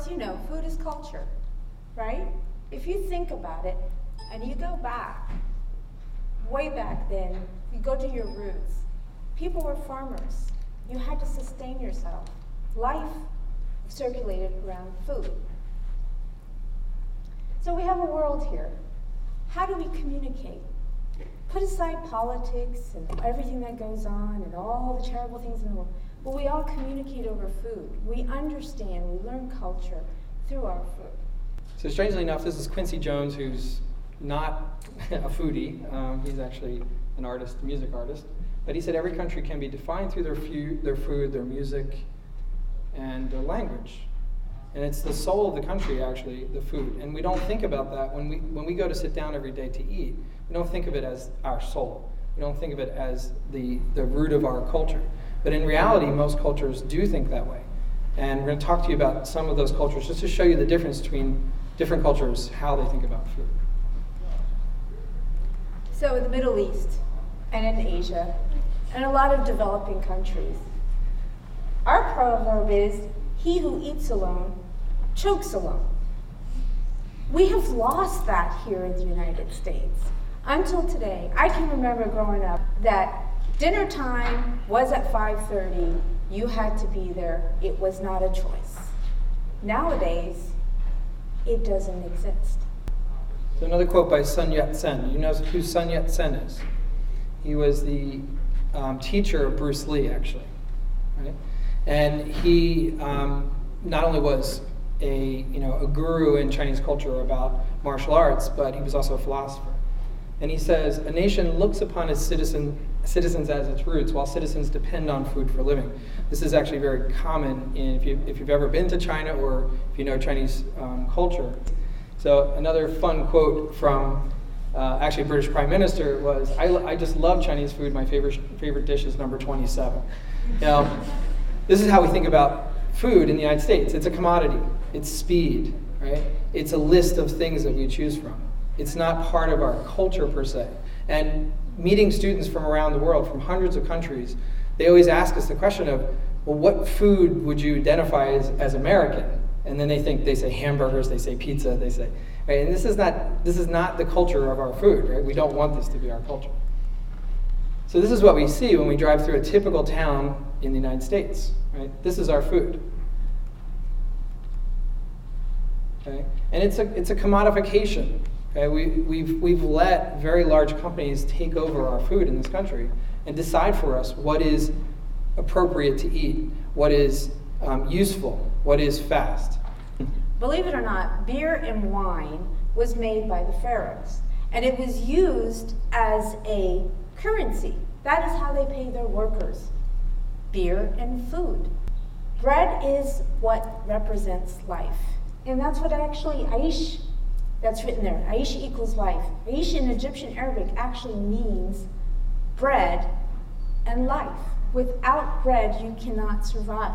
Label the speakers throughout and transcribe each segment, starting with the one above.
Speaker 1: course, food is culture, right? If you think about it, and you go back, way back then, you go to your roots. People were farmers. You had to sustain yourself. Life circulated around food. So we have a world here. How do we communicate? Put aside politics and everything that goes on and all the terrible things in the world. But we all communicate over food. We understand, we learn culture through our food.
Speaker 2: So strangely enough, this is Quincy Jones, who's not a foodie. He's actually an artist, music artist. But he said every country can be defined through their food, their music, and their language. And it's the soul of the country, actually, the food. And we don't think about that when we go to sit down every day to eat. We don't think of it as our soul. We don't think of it as the root of our culture. But in reality, most cultures do think that way. And we're going to talk to you about some of those cultures, just to show you the difference between different cultures, how they think about food.
Speaker 1: So in the Middle East and in Asia and a lot of developing countries, our proverb is, he who eats alone chokes alone. We have lost that here in the United States. Until today, I can remember growing up that dinner time was at 5:30. You had to be there. It was not a choice. Nowadays, it doesn't exist.
Speaker 2: So another quote by Sun Yatsen. You know who Sun Yatsen is? He was the teacher of Bruce Lee, actually. Right? And he not only was a guru in Chinese culture about martial arts, but he was also a philosopher. And he says, a nation looks upon its citizens as its roots, while citizens depend on food for a living. This is actually very common if you've ever been to China or if you know Chinese culture. So another fun quote from actually British Prime Minister was, I just love Chinese food. My favorite dish is number 27. Now, this is how we think about food in the United States. It's a commodity. It's speed, right? It's a list of things that we choose from. It's not part of our culture per se. And meeting students from around the world, from hundreds of countries, they always ask us the question of, well, what food would you identify as American? And then they say hamburgers, they say pizza, they say, right? And this is not the culture of our food, right? We don't want this to be our culture. So this is what we see when we drive through a typical town in the United States, right? This is our food. Okay? And it's a commodification. Okay? We've let very large companies take over our food in this country and decide for us what is appropriate to eat, what is useful, what is fast.
Speaker 1: Believe it or not, beer and wine was made by the pharaohs, and it was used as a currency. That is how they pay their workers. Beer and food. Bread is what represents life. And that's what actually Aish, that's written there. Aish equals life. Aish in Egyptian Arabic actually means bread and life. Without bread, you cannot survive.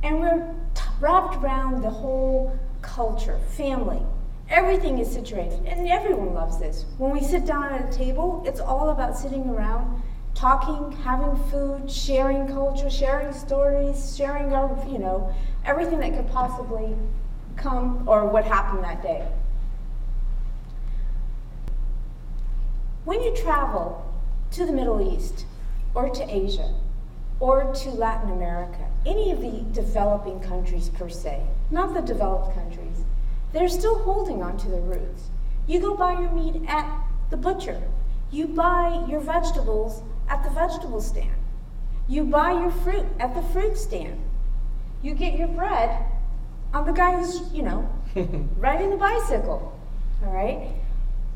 Speaker 1: And we're wrapped around the whole culture, family. Everything is situated, and everyone loves this. When we sit down at a table, it's all about sitting around, talking, having food, sharing culture, sharing stories, sharing our, everything that could possibly come or what happened that day. When you travel to the Middle East or to Asia or to Latin America, any of the developing countries per se, not the developed countries, they're still holding on to their roots. You go buy your meat at the butcher. You buy your vegetables at the vegetable stand. You buy your fruit at the fruit stand. You get your bread on the guy who's, riding the bicycle, all right?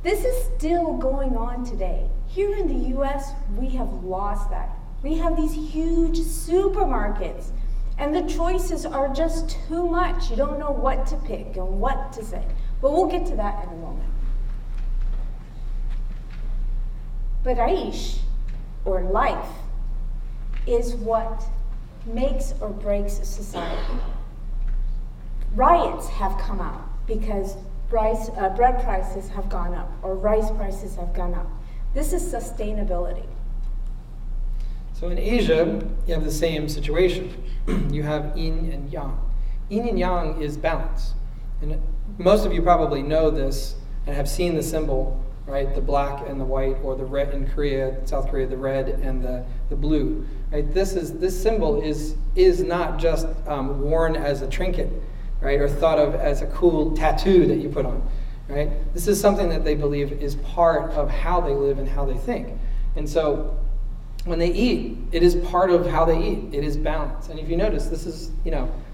Speaker 1: This is still going on today. Here in the US, we have lost that. We have these huge supermarkets, and the choices are just too much. You don't know what to pick and what to say. But we'll get to that in a moment. But Aish, or life, is what makes or breaks a society. Riots have come out because bread prices have gone up, or rice prices have gone up. This is sustainability.
Speaker 2: So in Asia, you have the same situation. You have yin and yang. yin and yang is balance. And most of you probably know this and have seen the symbol, right? The black and the white, or the red in Korea, South Korea, the red and the blue. Right? This symbol is not just worn as a trinket, right, or thought of as a cool tattoo that you put on. Right? This is something that they believe is part of how they live and how they think. And so when they eat, it is part of how they eat. It is balance. And if you notice, this is,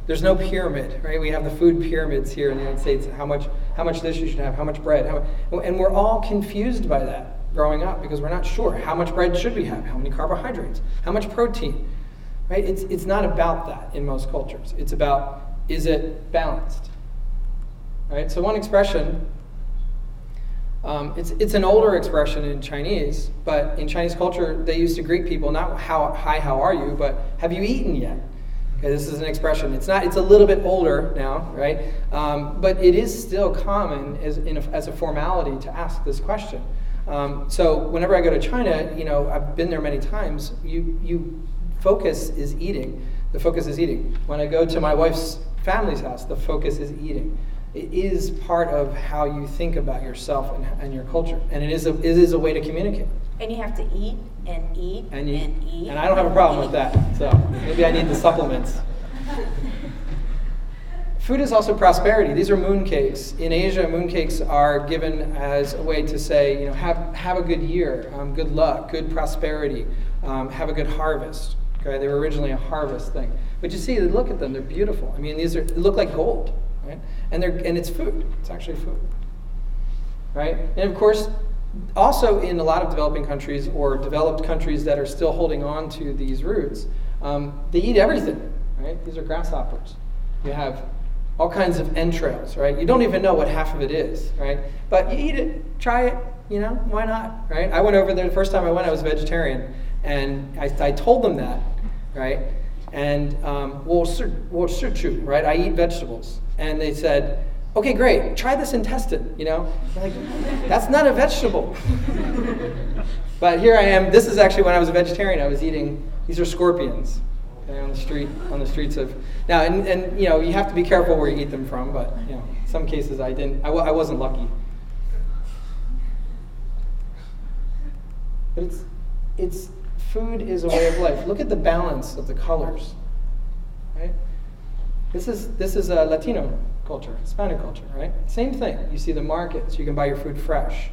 Speaker 2: there's no pyramid, right? We have the food pyramids here in the United States. How much this you should have, how much bread. And we're all confused by that growing up because we're not sure. How much bread should we have? How many carbohydrates? How much protein? Right? It's not about that in most cultures. It's about, is it balanced? Right? So one expression, it's an older expression in Chinese, but in Chinese culture, they used to greet people not hi, how are you, but have you eaten yet? Okay, this is an expression. It's a little bit older now, right? But it is still common as a formality to ask this question. So whenever I go to China, I've been there many times. Focus is eating. The focus is eating. When I go to my wife's family's house, the focus is eating. It is part of how you think about yourself and your culture, and it is a way to communicate.
Speaker 1: And you have to eat and eat and eat.
Speaker 2: And I don't have a problem with that, so maybe I need the supplements. Food is also prosperity. These are mooncakes. In Asia, mooncakes are given as a way to say, have a good year, good luck, good prosperity, have a good harvest. Okay, they were originally a harvest thing, but you see, look at them; they're beautiful. I mean, they look like gold. Right? And it's food. It's actually food. Right? And of course, also in a lot of developing countries or developed countries that are still holding on to these roots, they eat everything. Right? These are grasshoppers. You have all kinds of entrails. Right? You don't even know what half of it is. Right? But you eat it. Try it. Why not? Right? I went over there the first time I went. I was a vegetarian, and I told them that. Right? And right? I eat vegetables. And they said, okay, great, try this intestine, Like, that's not a vegetable. But here I am. This is actually when I was a vegetarian. I was eating, these are scorpions, okay, on the streets of, now, and you have to be careful where you eat them from, but, in some cases I wasn't lucky. But food is a way of life. Look at the balance of the colors, right? This is a Latino culture, Hispanic culture, right? Same thing. You see the markets. You can buy your food fresh.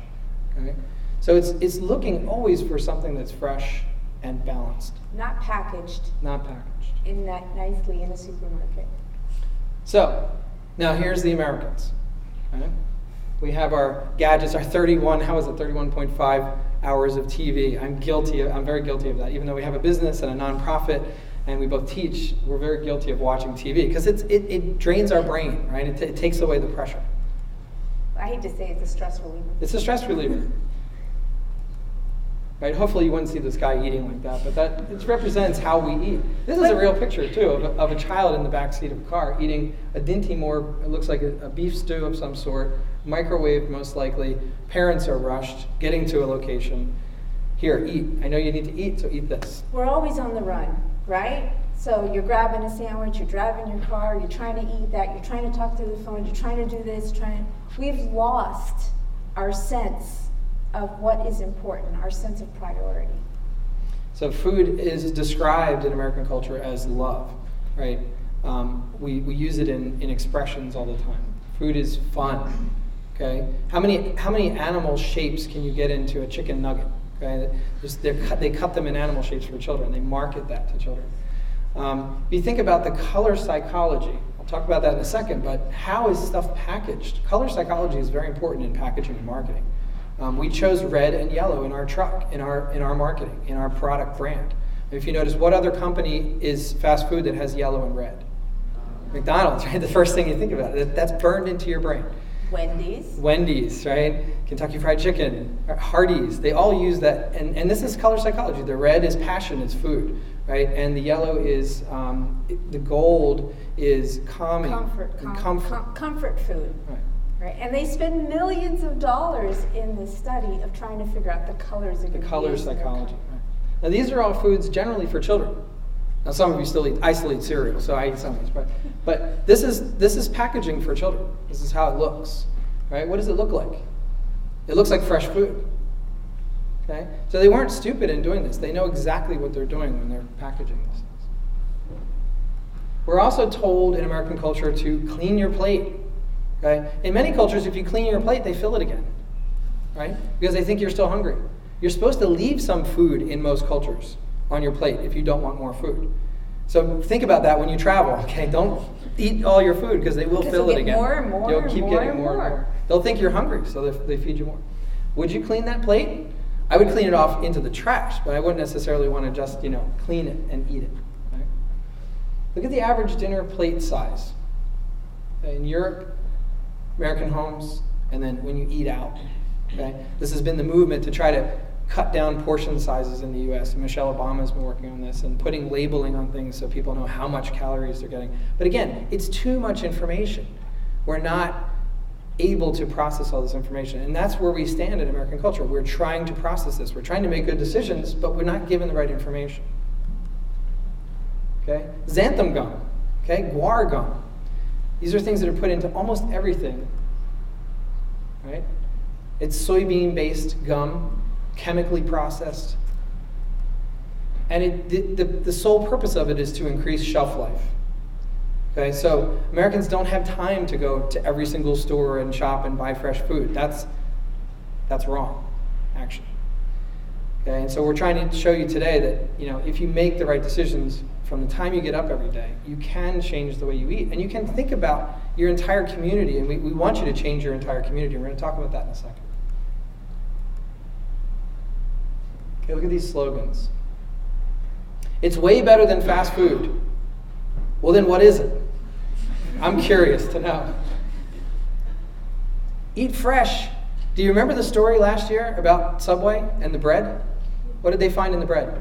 Speaker 2: Okay? So it's looking always for something that's fresh and balanced.
Speaker 1: Not packaged.
Speaker 2: Not packaged.
Speaker 1: Nicely in a supermarket.
Speaker 2: So now here's the Americans. Right? We have our gadgets, our 31.5 hours of TV. I'm very guilty of that. Even though we have a business and a nonprofit, and we both teach, we're very guilty of watching TV because it drains our brain, right? It takes away the pressure.
Speaker 1: I hate to say it's a stress reliever.
Speaker 2: It's a stress reliever. Right? Hopefully you wouldn't see this guy eating like that, but it represents how we eat. This is a real picture, too, of a child in the back seat of a car eating a dinty it looks like a beef stew of some sort, microwaved most likely. Parents are rushed, getting to a location. Here, eat. I know you need to eat, so eat this.
Speaker 1: We're always on the run. Right? So you're grabbing a sandwich, you're driving your car, you're trying to eat that, you're trying to talk through the phone, you're trying to do this, we've lost our sense of what is important, our sense of priority.
Speaker 2: So food is described in American culture as love, right? We use it in expressions all the time. Food is fun, okay? How many animal shapes can you get into a chicken nugget? Okay, they cut them in animal shapes for children. They market that to children. If you think about the color psychology, I'll talk about that in a second, but how is stuff packaged? Color psychology is very important in packaging and marketing. We chose red and yellow in our truck, in our marketing, in our product brand. If you notice, what other company is fast food that has yellow and red? McDonald's, right? The first thing you think about, that's burned into your brain. Wendy's, right? Kentucky Fried Chicken, Hardee's, they all use that. And this is color psychology. The red is passion, it's food, right? And the yellow is, the gold is calming.
Speaker 1: Comfort food. Right. And they spend millions of dollars in the study of trying to figure out the colors of
Speaker 2: the color psychology. Right. Now these are all foods generally for children. Now, some of you still eat cereal, so I eat some of this. But this is packaging for children. This is how it looks, right? What does it look like? It looks like fresh food. Okay? So they weren't stupid in doing this. They know exactly what they're doing when they're packaging these things. We're also told in American culture to clean your plate. Okay? In many cultures, if you clean your plate, they fill it again, right? Because they think you're still hungry. You're supposed to leave some food in most cultures on your plate if you don't want more food. So think about that when you travel. Okay? Don't eat all your food because they will fill it again.
Speaker 1: More and more.
Speaker 2: You'll keep getting more and more. They'll think you're hungry, so they feed you more. Would you clean that plate? I would clean it off into the trash, but I wouldn't necessarily want to just, clean it and eat it. Right? Look at the average dinner plate size. In Europe, American homes, and then when you eat out. Okay? This has been the movement to try to cut down portion sizes in the U.S. Michelle Obama's been working on this and putting labeling on things so people know how much calories they're getting. But again, it's too much information. We're not able to process all this information. And that's where we stand in American culture. We're trying to process this. We're trying to make good decisions, but we're not given the right information. Okay? Xanthan gum. Okay? Guar gum. These are things that are put into almost everything. Right? It's soybean-based gum, chemically processed. And the sole purpose of it is to increase shelf life. Okay, so Americans don't have time to go to every single store and shop and buy fresh food. That's wrong, actually. Okay, and so we're trying to show you today that if you make the right decisions from the time you get up every day, you can change the way you eat, and you can think about your entire community. And we want you to change your entire community. We're going to talk about that in a second. Okay, look at these slogans. It's way better than fast food. Well, then what is it? I'm curious to know. Eat fresh. Do you remember the story last year about Subway and the bread? What did they find in the bread?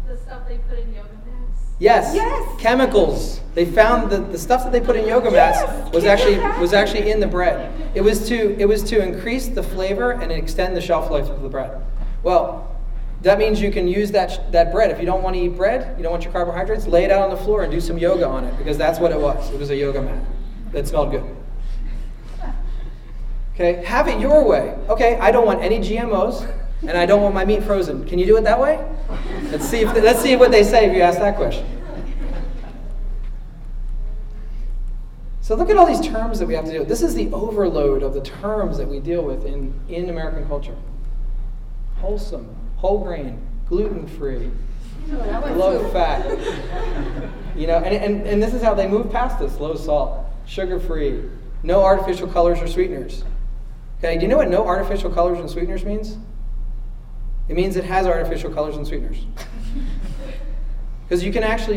Speaker 3: The stuff they put in yoga mats.
Speaker 2: Yes. Chemicals. They found that the stuff that they put in yoga mats was actually in the bread. It was to increase the flavor and extend the shelf life of the bread. Well, that means you can use that bread. If you don't want to eat bread, you don't want your carbohydrates, lay it out on the floor and do some yoga on it, because that's what it was. It was a yoga mat that smelled good. Okay, have it your way. Okay, I don't want any GMOs, and I don't want my meat frozen. Can you do it that way? Let's see what they say if you ask that question. So look at all these terms that we have to deal with. This is the overload of the terms that we deal with in American culture. Wholesome, whole grain, gluten-free, low fat. And this is how they move past this: low salt, sugar-free, no artificial colors or sweeteners. Okay, do you know what no artificial colors and sweeteners means? It means it has artificial colors and sweeteners. Because you can actually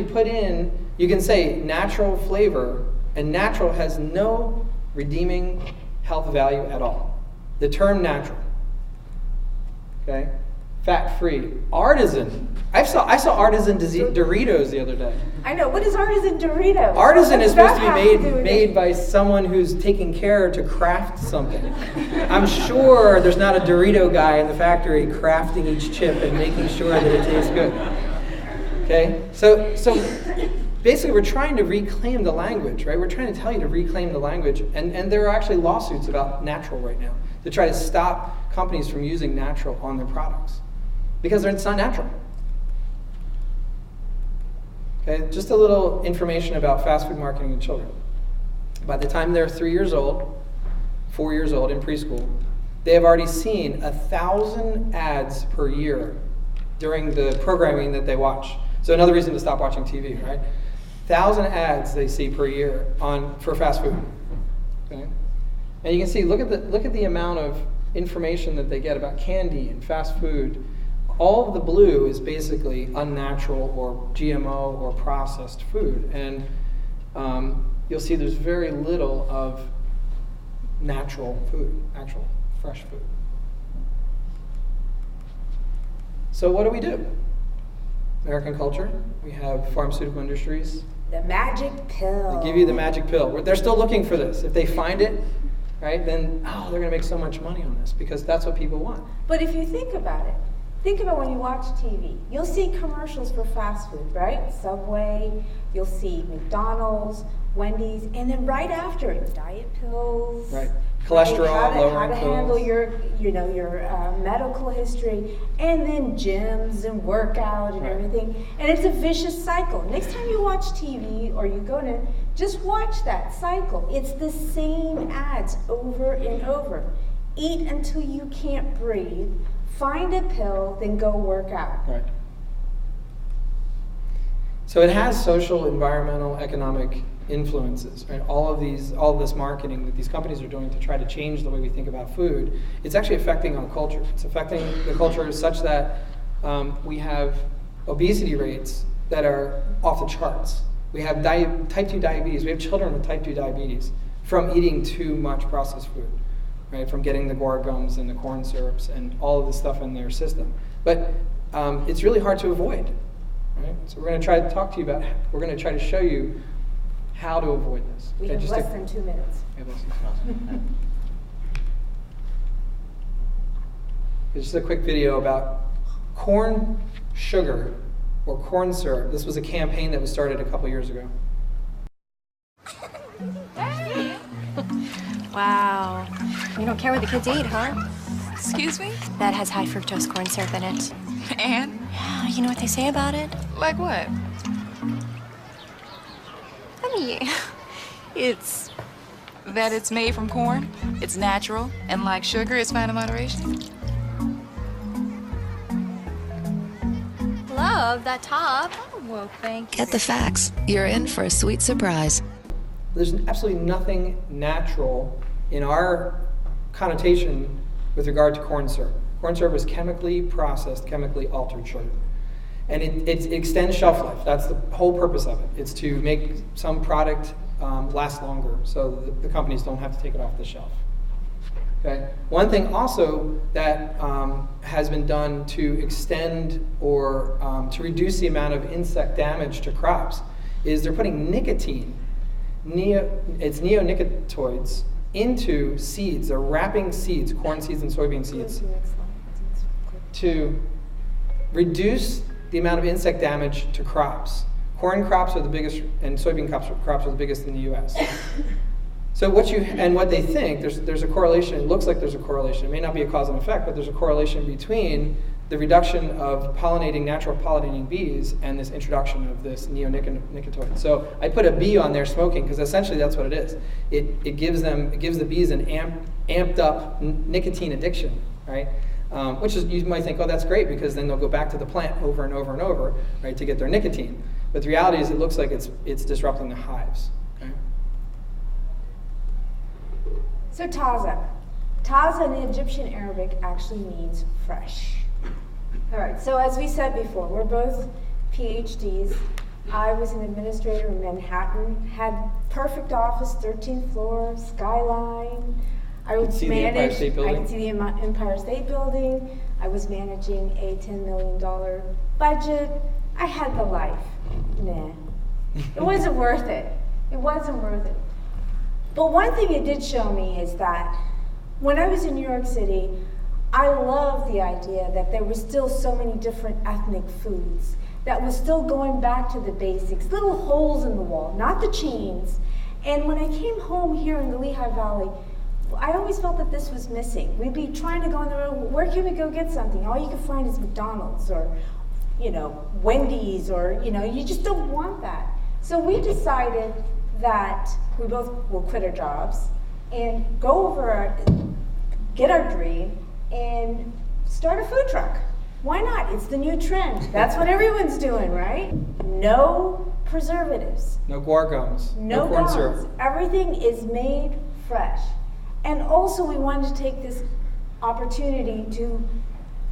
Speaker 2: you can say natural flavor, and natural has no redeeming health value at all. The term natural. Okay? Fat-free. Artisan. I saw artisan Doritos the other day.
Speaker 1: I know. What is artisan Doritos?
Speaker 2: Artisan is supposed to be made by someone who's taking care to craft something. I'm sure there's not a Dorito guy in the factory crafting each chip and making sure that it tastes good. Okay? So basically we're trying to reclaim the language, right? We're trying to tell you to reclaim the language. And there are actually lawsuits about natural right now to try to stop companies from using natural on their products, because it's not natural. Okay, just a little information about fast food marketing in children. By the time they're 3 years old, 4 years old in preschool, they have already seen 1,000 ads per year during the programming that they watch. So another reason to stop watching TV, right? 1,000 ads they see per year for fast food. Okay? And you can see, look at the amount of information that they get about candy and fast food. All of the blue is basically unnatural or GMO or processed food. And you'll see there's very little of natural food, actual fresh food. So what do? American culture, we have pharmaceutical industries.
Speaker 1: The magic pill.
Speaker 2: They give you the magic pill. They're still looking for this. If they find it, right, then they're going to make so much money on this, because that's what people want.
Speaker 1: But if you think about it, Think about when you watch TV. You'll see commercials for fast food, right? Subway, you'll see McDonald's, Wendy's, and then right after it, diet pills.
Speaker 2: Right. Cholesterol, lowering
Speaker 1: how to handle your medical history, and then gyms and workout and everything. And it's a vicious cycle. Next time you watch TV or you go to, just watch that cycle. It's the same ads over and over. Eat until you can't breathe, find a pill, then go work out.
Speaker 2: Right. So it has social, environmental, economic influences, right? All of this marketing that these companies are doing to try to change the way we think about food, it's actually affecting our culture. It's affecting the culture such that we have obesity rates that are off the charts. We have type 2 diabetes. We have children with type 2 diabetes from eating too much processed food, right? From getting the guar gums and the corn syrups and all of this stuff in their system. But it's really hard to avoid, right? So we're going to try to talk to you about, we're going to try to show you how to avoid this.
Speaker 1: We have less than 2 minutes.
Speaker 2: Just a quick video about corn sugar or corn syrup. This was a campaign that was started a couple years ago.
Speaker 4: Wow. You don't care what the kids eat, huh?
Speaker 5: Excuse me?
Speaker 4: That has high fructose corn syrup in it.
Speaker 5: And?
Speaker 4: You know what they say about it?
Speaker 5: Like what?
Speaker 4: I mean,
Speaker 5: It's that it's made from corn, it's natural, and like sugar, it's fine in moderation.
Speaker 4: love that top.
Speaker 5: Oh, well, thank you.
Speaker 6: Get the facts. You're in for a sweet surprise.
Speaker 2: There's absolutely nothing natural in our connotation with regard to corn syrup. Corn syrup is chemically processed, chemically altered sugar. And it extends shelf life. That's the whole purpose of it. It's to make some product last longer so the companies don't have to take it off the shelf. Okay. One thing also that has been done to extend or to reduce the amount of insect damage to crops is they're putting nicotine, it's neonicotinoids, into seeds. They're wrapping seeds, corn seeds and soybean seeds, to reduce the amount of insect damage to crops. Corn crops are the biggest, and soybean crops are the biggest in the U.S. So what they think, there's a correlation, it looks like there's a correlation, it may not be a cause and effect, but there's a correlation between the reduction of natural pollinating bees and this introduction of this neonicotinoid. So I put a bee on there smoking because essentially that's what it is. It gives the bees an amped up nicotine addiction, right? Which is, you might think, oh, that's great because then they'll go back to the plant over and over and over, right, to get their nicotine. But the reality is it looks like it's disrupting the hives. Okay?
Speaker 1: So Taza in Egyptian Arabic actually means fresh. All right, so as we said before, we're both PhDs. I was an administrator in Manhattan, had perfect office, 13th floor, skyline. I could see the Empire State Building. I was managing a $10 million budget. I had the life. Nah, it wasn't worth it. It wasn't worth it. But one thing it did show me is that when I was in New York City, I loved the idea that there were still so many different ethnic foods, that was still going back to the basics, little holes in the wall, not the chains. And when I came home here in the Lehigh Valley, I always felt that this was missing. We'd be trying to go on the road, where can we go get something? All you can find is McDonald's or, Wendy's or, you just don't want that. So we decided that we both will quit our jobs and go over get our dream and start a food truck. Why not? It's the new trend. That's what everyone's doing, right? No preservatives.
Speaker 2: No guar gums.
Speaker 1: No
Speaker 2: corn
Speaker 1: gums.
Speaker 2: syrup.
Speaker 1: Everything is made fresh. And also we wanted to take this opportunity to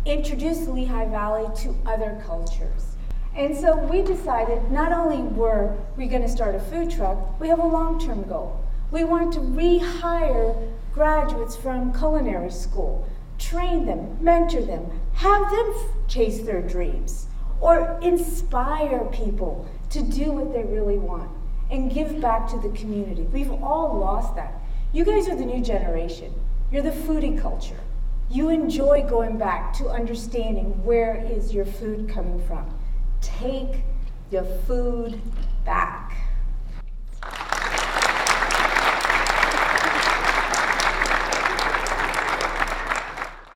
Speaker 1: introduce the Lehigh Valley to other cultures. And so we decided not only were we going to start a food truck, we have a long-term goal. We want to rehire graduates from culinary school, train them, mentor them, have them chase their dreams, or inspire people to do what they really want and give back to the community. We've all lost that. You guys are the new generation. You're the foodie culture. You enjoy going back to understanding where is your food coming from. Take your food